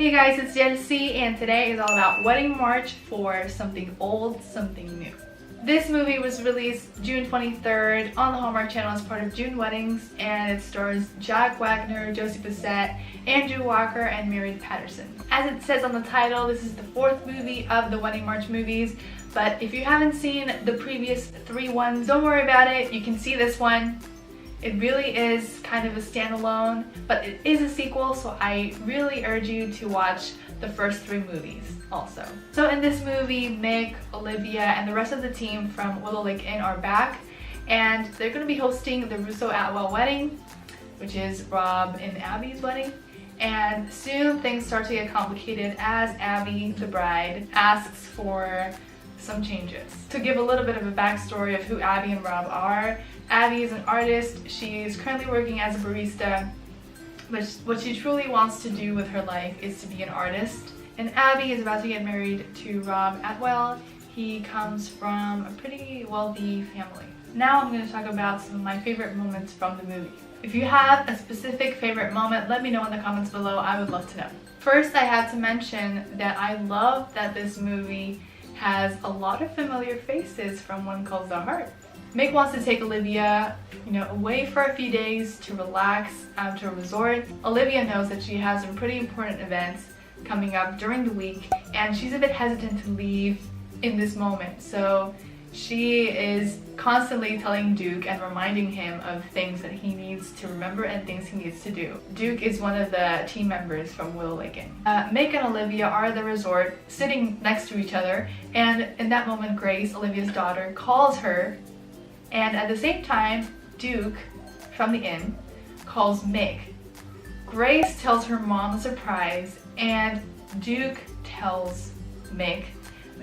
Hey guys, it's Jelsy, and today is all about Wedding March for Something Old, Something New. This movie was released June 23rd on the Hallmark Channel as part of June Weddings, and it stars Jack Wagner, Josie Bissett, Jack Walker, and Merritt Patterson. As it says on the title, this is the fourth movie of the Wedding March movies, but if you haven't seen the previous three ones, don't worry about it. You can see this one. It really is kind of a standalone, but it is a sequel, so I really urge you to watch the first three movies also. So in this movie, Mick, Olivia, and the rest of the team from Willow Lake Inn are back, and they're going to be hosting the Russo-Atwell wedding, which is Rob and Abby's wedding. And soon things start to get complicated as Abby, the bride, asks for some changes. To give a little bit of a backstory of who Abby and Rob are, Abby is an artist. She's currently working as a barista, but what she truly wants to do with her life is to be an artist. And Abby is about to get married to Rob Atwell. He comes from a pretty wealthy family. Now I'm going to talk about some of my favorite moments from the movie. If you have a specific favorite moment, let me know in the comments below. I would love to know. First, I have to mention that I love that this movie has a lot of familiar faces from One Calls the Heart. Mick wants to take Olivia, away for a few days to relax out to a resort. Olivia knows that she has some pretty important events coming up during the week, and she's a bit hesitant to leave in this moment. So she is constantly telling Duke and reminding him of things that he needs to remember and things he needs to do. Duke is one of the team members from Willow Lake Inn. Mick and Olivia are at the resort sitting next to each other, and in that moment Grace, Olivia's daughter, calls her, and at the same time Duke from the inn calls Mick. Grace tells her mom a surprise, and Duke tells Mick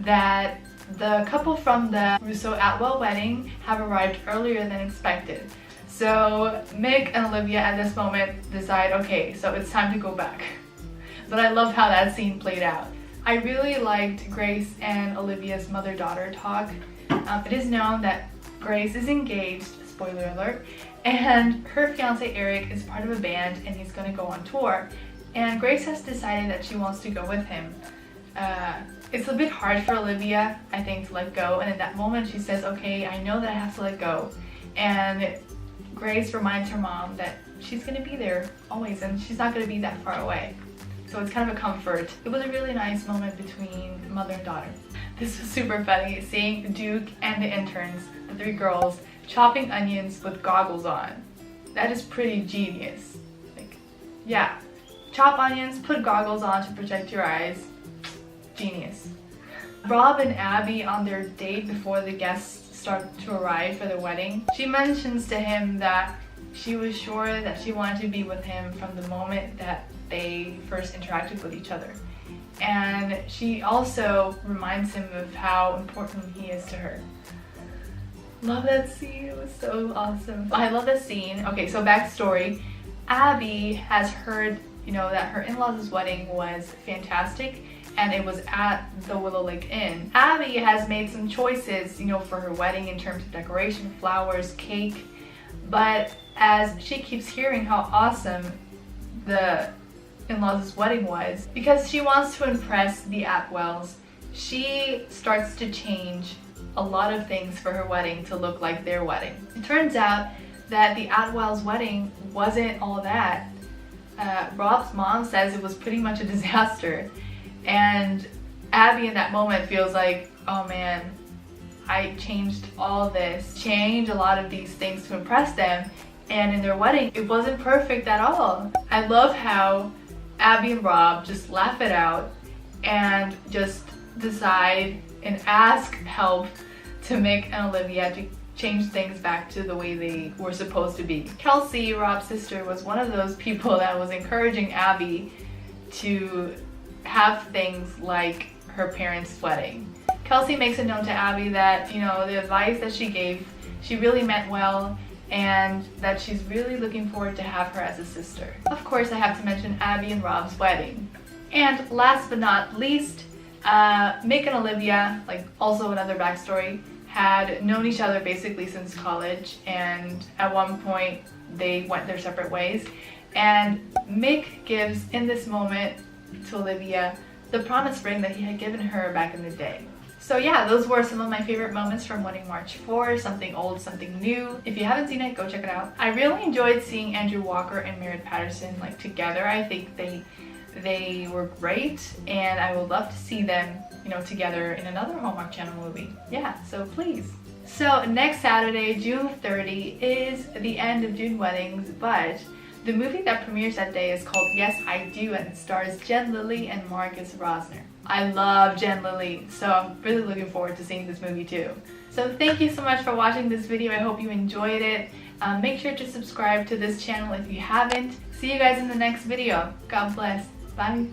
that the couple from the Russo-Atwell wedding have arrived earlier than expected. So Mick and Olivia at this moment decide, okay, so it's time to go back. But I love how that scene played out. I really liked Grace and Olivia's mother-daughter talk. It is known that Grace is engaged, spoiler alert, and her fiance Eric is part of a band and he's going to go on tour. And Grace has decided that she wants to go with him. It's a bit hard for Olivia, I think, to let go, and in that moment she says, okay, I know that I have to let go. And Grace reminds her mom that she's going to be there always and she's not going to be that far away. So it's kind of a comfort. It was a really nice moment between mother and daughter. This was super funny, seeing Duke and the interns, the three girls, chopping onions with goggles on. That is pretty genius. Yeah, chop onions, put goggles on to protect your eyes. Genius. Rob and Abby on their date before the guests start to arrive for the wedding. She mentions to him that she was sure that she wanted to be with him from the moment that they first interacted with each other. And she also reminds him of how important he is to her. Love that scene, it was so awesome. I love this scene. Okay, so backstory. Abby has heard, that her in-laws' wedding was fantastic, and it was at the Willow Lake Inn. Abby has made some choices, for her wedding in terms of decoration, flowers, cake, but as she keeps hearing how awesome the in-laws' wedding was, because she wants to impress the Atwells, she starts to change a lot of things for her wedding to look like their wedding. It turns out that the Atwells' wedding wasn't all that. Rob's mom says it was pretty much a disaster. And Abby in that moment feels like, oh man, I changed all this, changed a lot of these things to impress them, and in their wedding, it wasn't perfect at all. I love how Abby and Rob just laugh it out and just decide and ask help to Mick and Olivia to change things back to the way they were supposed to be. Kelsey, Rob's sister, was one of those people that was encouraging Abby to have things like her parents' wedding. Kelsey makes it known to Abby that, the advice that she gave, she really meant well, and that she's really looking forward to have her as a sister. Of course, I have to mention Abby and Rob's wedding. And last but not least, Mick and Olivia, also another backstory, had known each other basically since college, and at one point they went their separate ways. And Mick gives, in this moment, to Olivia the promised ring that he had given her back in the day. So yeah, those were some of my favorite moments from Wedding March 4, something old, something new. If you haven't seen it, go check it out. I really enjoyed seeing Andrew Walker and Merritt Patterson like together. I think they were great, and I would love to see them, you know, together in another Hallmark Channel movie. Yeah, so please. So next Saturday, June 30, is the end of June weddings, but the movie that premieres that day is called Yes, I Do, and it stars Jen Lilly and Marcus Rosner. I love Jen Lilly, so I'm really looking forward to seeing this movie too. So thank you so much for watching this video. I hope you enjoyed it. Make sure to subscribe to this channel if you haven't. See you guys in the next video. God bless. Bye.